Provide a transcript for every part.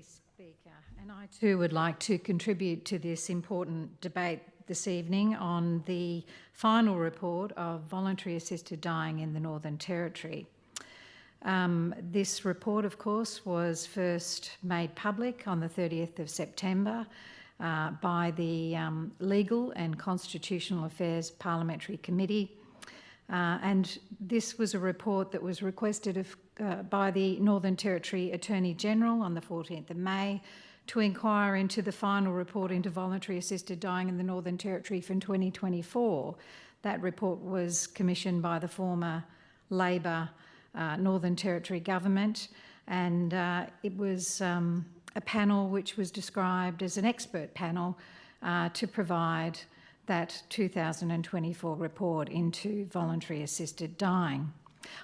Speaker, and I too would like to contribute to this important debate this evening on the final report of voluntary assisted dying in the Northern Territory. This report, of course, was first made public on the 30th of September by the Legal and Constitutional Affairs Parliamentary Committee. And this was a report that was requested by the Northern Territory Attorney-General on the 14th of May to inquire into the final report into voluntary assisted dying in the Northern Territory from 2024. That report was commissioned by the former Labor Northern Territory government, and it was a panel which was described as an expert panel to provide that 2024 report into voluntary assisted dying.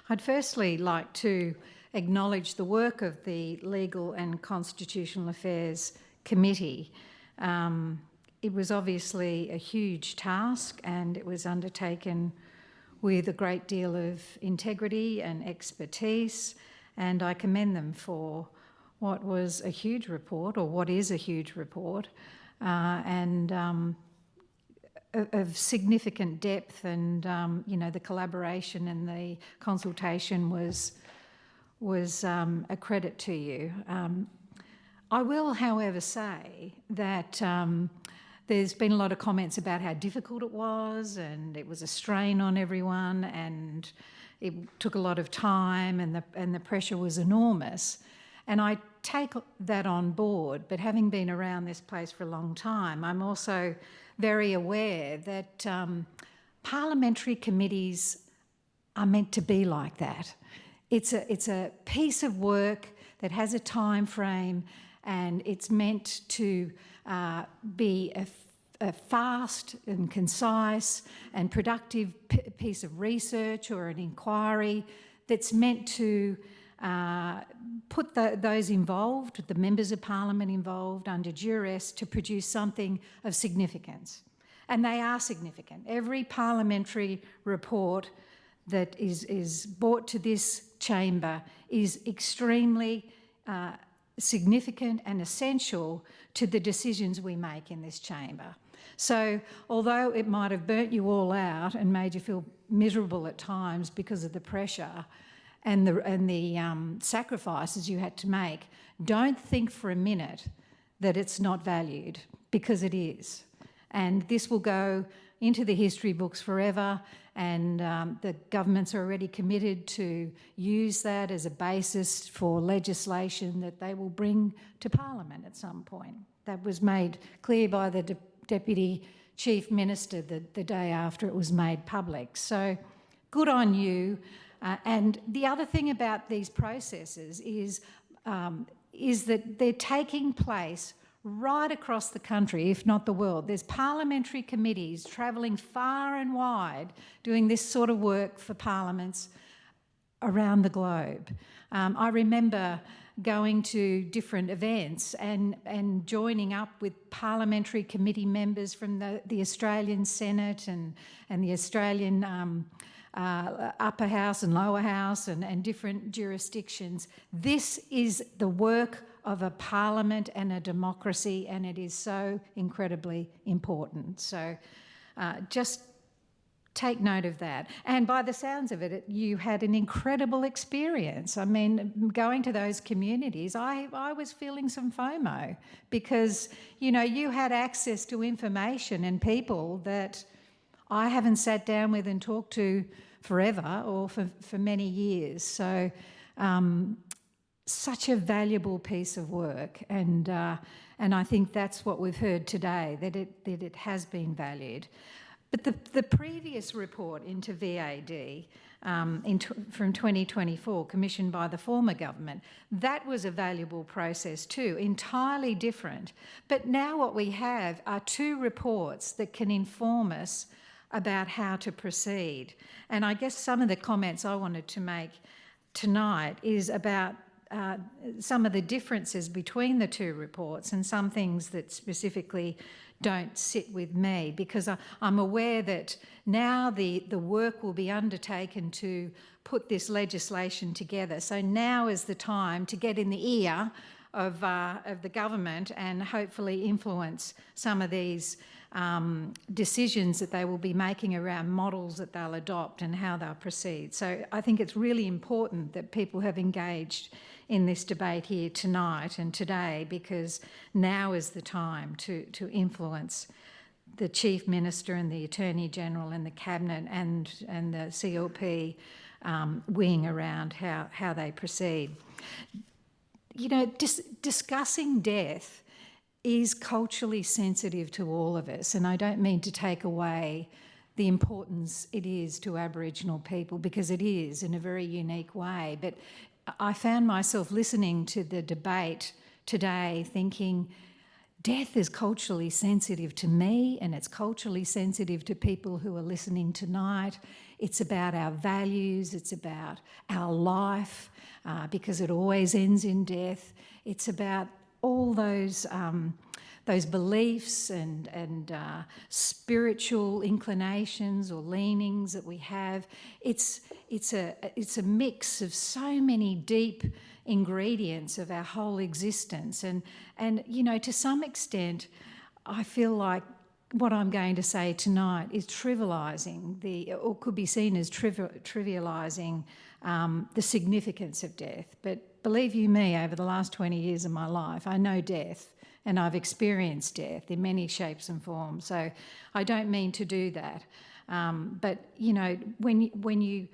I'd firstly like to acknowledge the work of the Legal and Constitutional Affairs Committee. It was obviously a huge task, and it was undertaken with a great deal of integrity and expertise, and I commend them for what was a huge report, or what is a huge report, of significant depth, and you know, the collaboration and the consultation was a credit to you. I will, however, say that there's been a lot of comments about how difficult it was, and it was a strain on everyone, and it took a lot of time, and the pressure was enormous. And I take that on board, but having been around this place for a long time, I'm also very aware that parliamentary committees are meant to be like that. It's a piece of work that has a time frame, and it's meant to be a fast and concise and productive piece of research or an inquiry that's meant to put those involved, the members of parliament involved, under duress to produce something of significance. And they are significant. Every parliamentary report that is brought to this chamber is extremely significant and essential to the decisions we make in this chamber. So although it might have burnt you all out and made you feel miserable at times because of the pressure and the sacrifices you had to make, don't think for a minute that it's not valued, because it is. And this will go into the history books forever, and the government's already committed to use that as a basis for legislation that they will bring to Parliament at some point. That was made clear by the Deputy Chief Minister the day after it was made public. So good on you. And the other thing about these processes is that they're taking place right across the country, if not the world. There's parliamentary committees travelling far and wide doing this sort of work for parliaments around the globe. I remember going to different events and joining up with parliamentary committee members from the Australian Senate and the Australian upper house and lower house and different jurisdictions. This is the work of a parliament and a democracy, and it is so incredibly important. So just take note of that. And by the sounds of it, you had an incredible experience. I mean, going to those communities, I was feeling some FOMO because, you know, you had access to information and people that I haven't sat down with and talked to forever or for many years. So such a valuable piece of work, and I think that's what we've heard today, that it has been valued. But the previous report into VAD from 2024, commissioned by the former government, that was a valuable process too, entirely different. But now what we have are two reports that can inform us about how to proceed. And I guess some of the comments I wanted to make tonight is about some of the differences between the two reports and some things that specifically don't sit with me, because I'm aware that now the work will be undertaken to put this legislation together. So now is the time to get in the ear of the government and hopefully influence some of these decisions that they will be making around models that they'll adopt and how they'll proceed. So I think it's really important that people have engaged in this debate here tonight and today, because now is the time to influence the Chief Minister and the Attorney General and the Cabinet and the CLP wing around how they proceed. You know, discussing death is culturally sensitive to all of us, and I don't mean to take away the importance it is to Aboriginal people, because it is in a very unique way. But I found myself listening to the debate today thinking, death is culturally sensitive to me, and it's culturally sensitive to people who are listening tonight. It's about our values, it's about our life, because it always ends in death. It's about all those beliefs and spiritual inclinations or leanings that we have. It's a mix of so many deep ingredients of our whole existence, and you know, to some extent, I feel like what I'm going to say tonight is trivialising or could be seen as trivialising the significance of death. But believe you me, over the last 20 years of my life, I know death and I've experienced death in many shapes and forms. So I don't mean to do that. But, you know, when you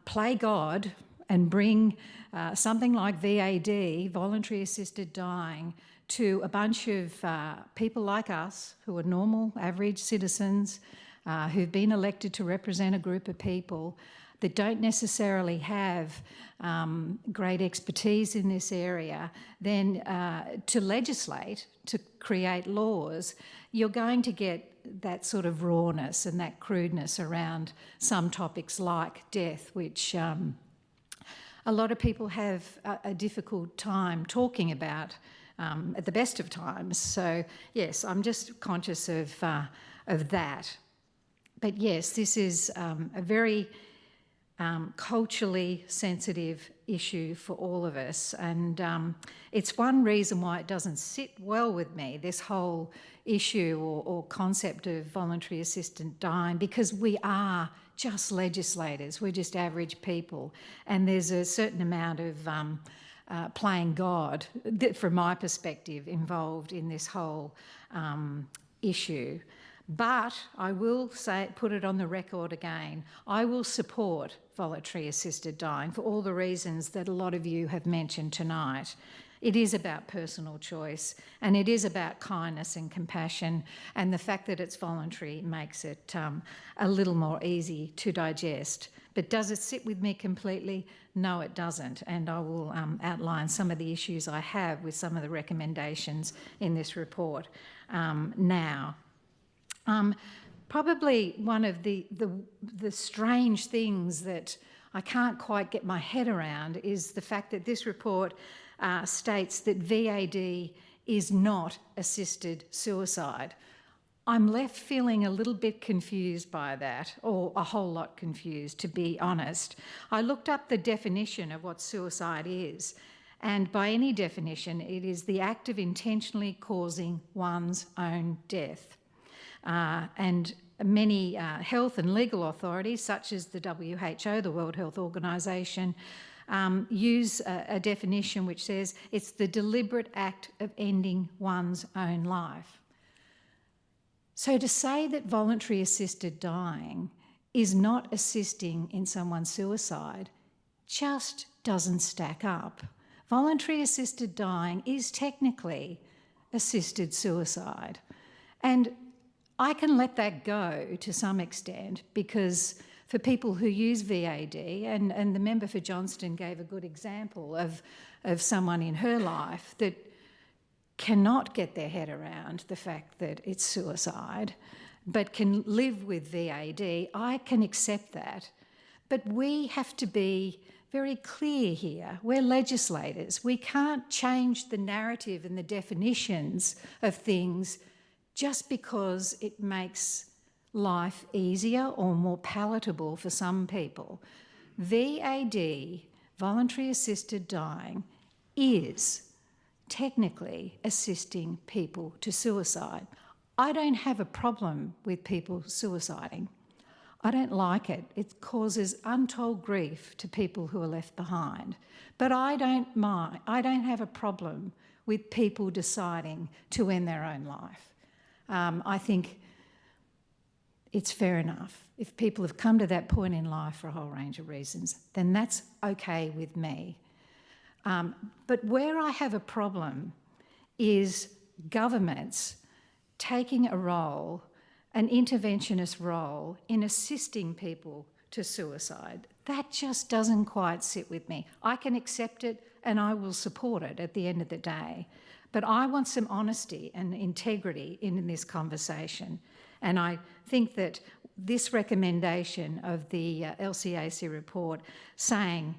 play God and bring something like VAD, voluntary assisted dying, to a bunch of people like us who are normal, average citizens who've been elected to represent a group of people that don't necessarily have great expertise in this area, then to legislate, to create laws, you're going to get that sort of rawness and that crudeness around some topics like death, which a lot of people have a difficult time talking about at the best of times. So yes, I'm just conscious of that. But yes, this is a very culturally sensitive issue for all of us, and it's one reason why it doesn't sit well with me, this whole issue or concept of voluntary assisted dying, because we are just legislators, we're just average people, and there's a certain amount of playing God, from my perspective, involved in this whole issue. But I will say, put it on the record again, I will support voluntary assisted dying for all the reasons that a lot of you have mentioned tonight. It is about personal choice, and it is about kindness and compassion, and the fact that it's voluntary makes it a little more easy to digest. But does it sit with me completely? No, it doesn't, and I will outline some of the issues I have with some of the recommendations in this report now. Probably one of the strange things that I can't quite get my head around is the fact that this report states that VAD is not assisted suicide. I'm left feeling a little bit confused by that, or a whole lot confused, to be honest. I looked up the definition of what suicide is, and by any definition, it is the act of intentionally causing one's own death. And many health and legal authorities, such as the WHO, the World Health Organization, use a definition which says it's the deliberate act of ending one's own life. So to say that voluntary assisted dying is not assisting in someone's suicide just doesn't stack up. Voluntary assisted dying is technically assisted suicide. And I can let that go to some extent, because for people who use VAD, and the member for Johnston gave a good example of someone in her life that cannot get their head around the fact that it's suicide, but can live with VAD, I can accept that. But we have to be very clear here. We're legislators. We can't change the narrative and the definitions of things just because it makes life easier or more palatable for some people. VAD, voluntary assisted dying, is technically assisting people to suicide. I don't have a problem with people suiciding. I don't like it. It causes untold grief to people who are left behind. But I don't mind. I don't have a problem with people deciding to end their own life. I think it's fair enough. If people have come to that point in life for a whole range of reasons, then that's okay with me. But where I have a problem is governments taking a role, an interventionist role, in assisting people to suicide. That just doesn't quite sit with me. I can accept it and I will support it at the end of the day. But I want some honesty and integrity in this conversation. And I think that this recommendation of the LCAC report saying,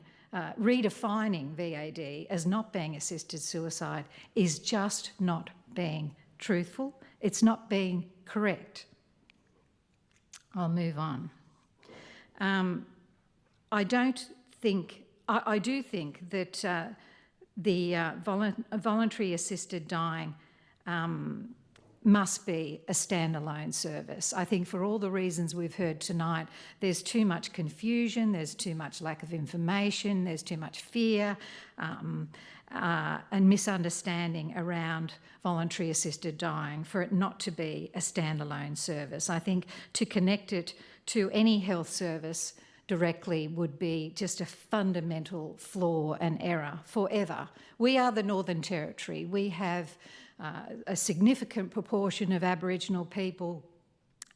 redefining VAD as not being assisted suicide is just not being truthful. It's not being correct. I'll move on. I do think that the voluntary assisted dying must be a standalone service. I think for all the reasons we've heard tonight, there's too much confusion, there's too much lack of information, there's too much fear and misunderstanding around voluntary assisted dying for it not to be a standalone service. I think to connect it to any health service directly would be just a fundamental flaw and error forever. We are the Northern Territory. We have a significant proportion of Aboriginal people,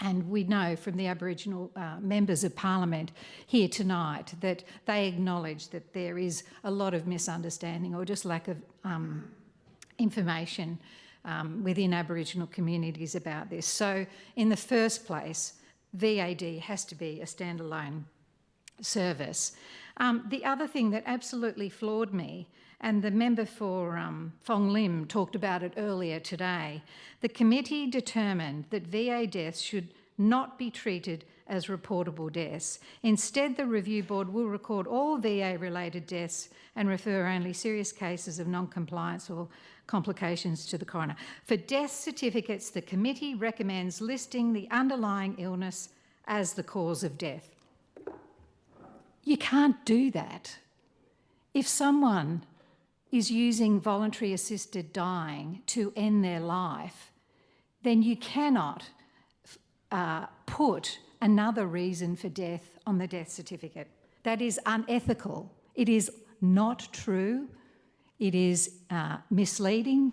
and we know from the Aboriginal members of Parliament here tonight that they acknowledge that there is a lot of misunderstanding or just lack of information within Aboriginal communities about this. So in the first place, VAD has to be a standalone service. The other thing that absolutely floored me, and the member for Fong Lim talked about it earlier today, the committee determined that VA deaths should not be treated as reportable deaths. Instead, the review board will record all VA-related deaths and refer only serious cases of non-compliance or complications to the coroner. For death certificates, the committee recommends listing the underlying illness as the cause of death. You can't do that. If someone is using voluntary assisted dying to end their life, then you cannot put another reason for death on the death certificate. That is unethical. It is not true. It is misleading,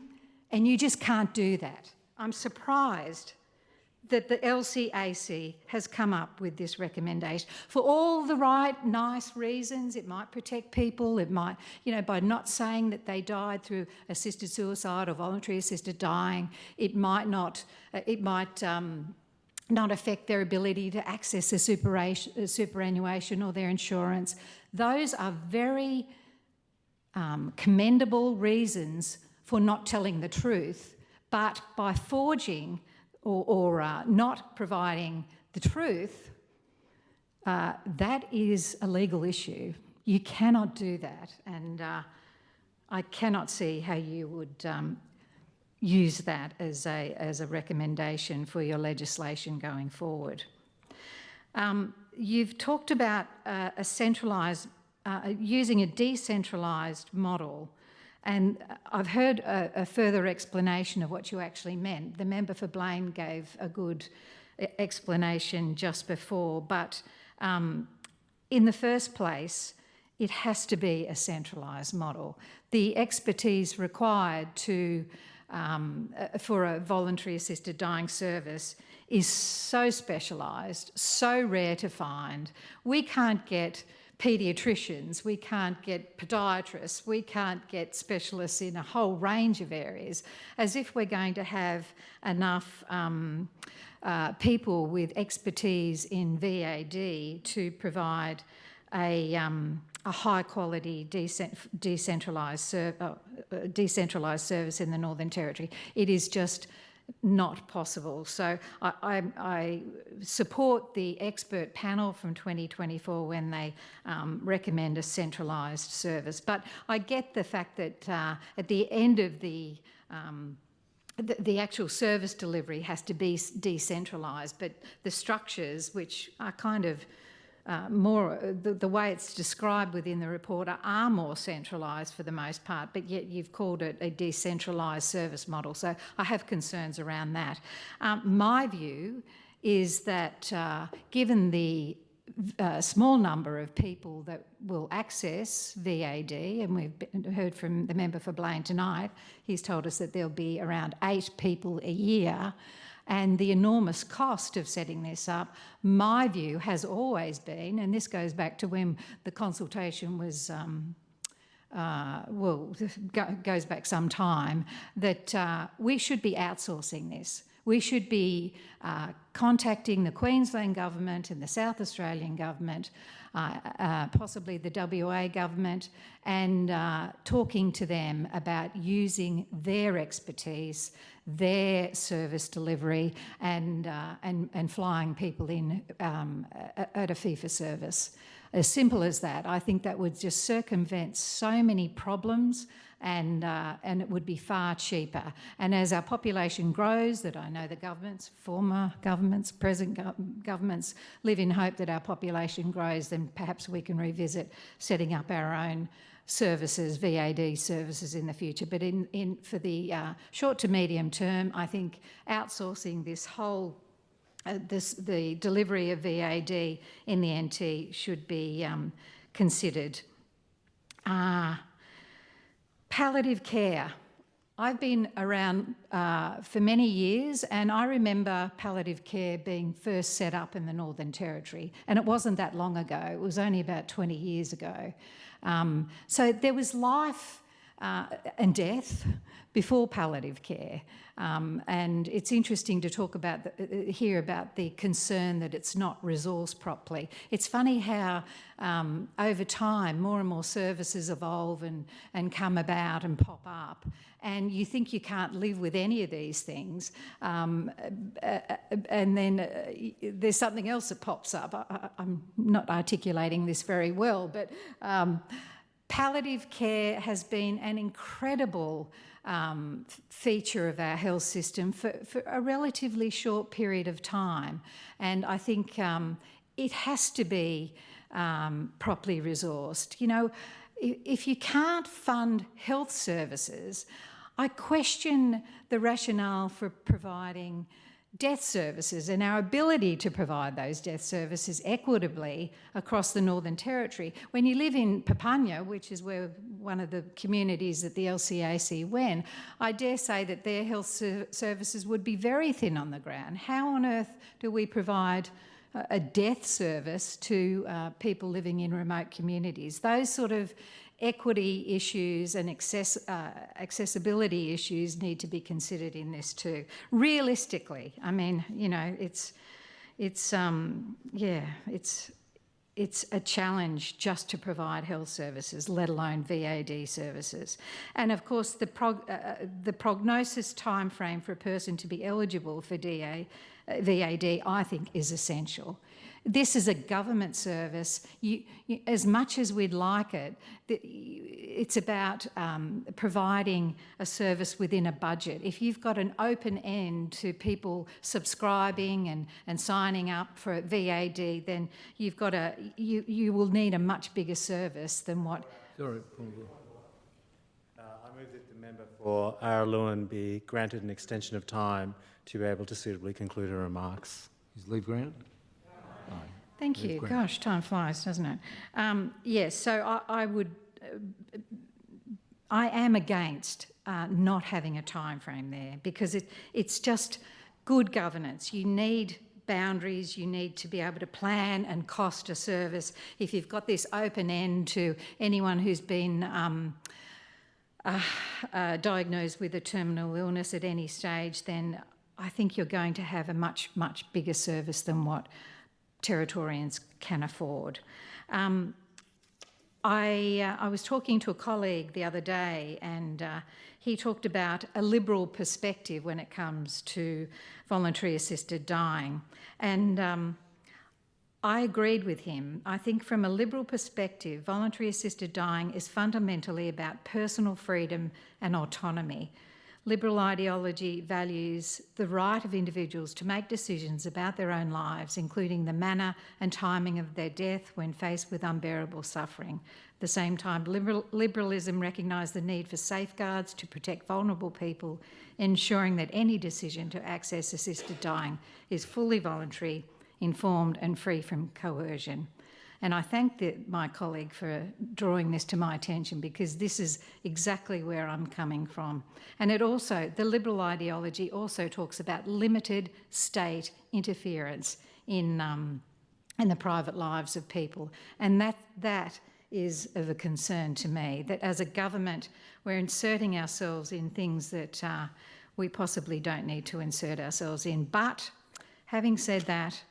and you just can't do that. I'm surprised that the LCAC has come up with this recommendation for all the right, nice reasons. It might protect people. It might, by not saying that they died through assisted suicide or voluntary assisted dying, it might not affect their ability to access a superannuation or their insurance. Those are very commendable reasons for not telling the truth, but by forging or not providing the truth, that is a legal issue. You cannot do that, and I cannot see how you would use that as a recommendation for your legislation going forward. You've talked about using a decentralised model, and I've heard a further explanation of what you actually meant. The member for Blaine gave a good explanation just before, but in the first place, it has to be a centralised model. The expertise required for a voluntary assisted dying service is so specialised, so rare to find. We can't get paediatricians, we can't get podiatrists, we can't get specialists in a whole range of areas, as if we're going to have enough people with expertise in VAD to provide a high-quality decentralised service in the Northern Territory. It is just not possible. So I support the expert panel from 2024 when they recommend a centralised service. But I get the fact that at the end of the actual service delivery has to be decentralised, but the structures, which are kind of the way it's described within the report, are more centralised for the most part, but yet you've called it a decentralised service model. So I have concerns around that. My view is that given the small number of people that will access VAD, and we've heard from the member for Blaine tonight, he's told us that there'll be around 8 people a year, and the enormous cost of setting this up, my view has always been, and this goes back to when the consultation was, goes back some time, that we should be outsourcing this. We should be contacting the Queensland government and the South Australian government, possibly the WA government, and talking to them about using their expertise, their service delivery, and flying people in at a fee for service. As simple as that. I think that would just circumvent so many problems, and it would be far cheaper. And as our population grows, that I know the governments, former governments, present governments, live in hope that our population grows, then perhaps we can revisit setting up our own services, VAD services in the future. But for the short to medium term, I think outsourcing this whole the delivery of VAD in the NT should be considered. Palliative care. I've been around for many years, and I remember palliative care being first set up in the Northern Territory, and it wasn't that long ago. It was only about 20 years ago. So there was life and death before palliative care, and it's interesting to talk about hear about the concern that it's not resourced properly. It's funny how over time more and more services evolve and come about and pop up, and you think you can't live with any of these things, and then there's something else that pops up. I'm not articulating this very well, but palliative care has been an incredible feature of our health system for a relatively short period of time, and I think it has to be properly resourced. You know, if you can't fund health services, I question the rationale for providing death services and our ability to provide those death services equitably across the Northern Territory. When you live in Papunya, which is where one of the communities that the LCAC went, I dare say that their health services would be very thin on the ground. How on earth do we provide a death service to people living in remote communities? Those sort of equity issues and accessibility issues need to be considered in this too. Realistically, I mean, you know, it's a challenge just to provide health services, let alone VAD services. And of course, the prognosis timeframe for a person to be eligible for VAD, I think, is essential. This is a government service. As much as we'd like it, it's about providing a service within a budget. If you've got an open end to people subscribing and signing up for VAD, then you've got you will need a much bigger service than what. Sorry, I move that the member for Araluen be granted an extension of time to be able to suitably conclude her remarks. is leave granted? Thank you. Gosh, time flies, doesn't it? Yes, so I am against not having a time frame there, because it's just good governance. You need boundaries, you need to be able to plan and cost a service. If you've got this open end to anyone who's been diagnosed with a terminal illness at any stage, then I think you're going to have a much, much bigger service than what Territorians can afford. I was talking to a colleague the other day, and he talked about a liberal perspective when it comes to voluntary assisted dying. And I agreed with him. I think from a liberal perspective, voluntary assisted dying is fundamentally about personal freedom and autonomy. Liberal ideology values the right of individuals to make decisions about their own lives, including the manner and timing of their death when faced with unbearable suffering. At the same time, liberalism recognises the need for safeguards to protect vulnerable people, ensuring that any decision to access assisted dying is fully voluntary, informed and free from coercion. And I thank my colleague for drawing this to my attention, because this is exactly where I'm coming from. And the liberal ideology also talks about limited state interference in the private lives of people. And that is of a concern to me, that as a government we're inserting ourselves in things that we possibly don't need to insert ourselves in. But having said that,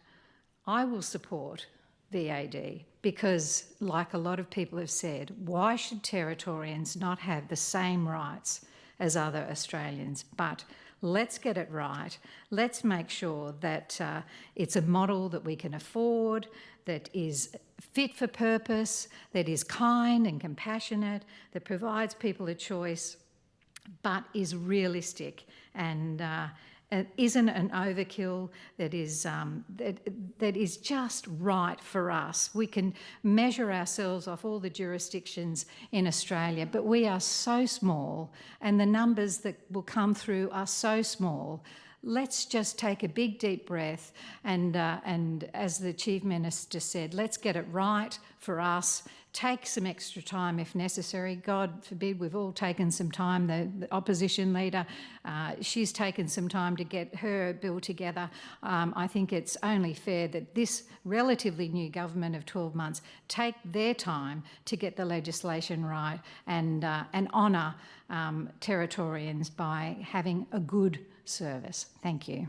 I will support VAD because, like a lot of people have said, why should Territorians not have the same rights as other Australians? But let's get it right. Let's make sure that it's a model that we can afford, that is fit for purpose, that is kind and compassionate, that provides people a choice, but is realistic and isn't an overkill, that is just right for us. We can measure ourselves off all the jurisdictions in Australia, but we are so small and the numbers that will come through are so small. Let's just take a big deep breath and as the Chief Minister said, let's get it right for us. Take some extra time if necessary. God forbid, we've all taken some time. The opposition leader, she's taken some time to get her bill together. I think it's only fair that this relatively new government of 12 months take their time to get the legislation right and honour Territorians by having a good service. Thank you.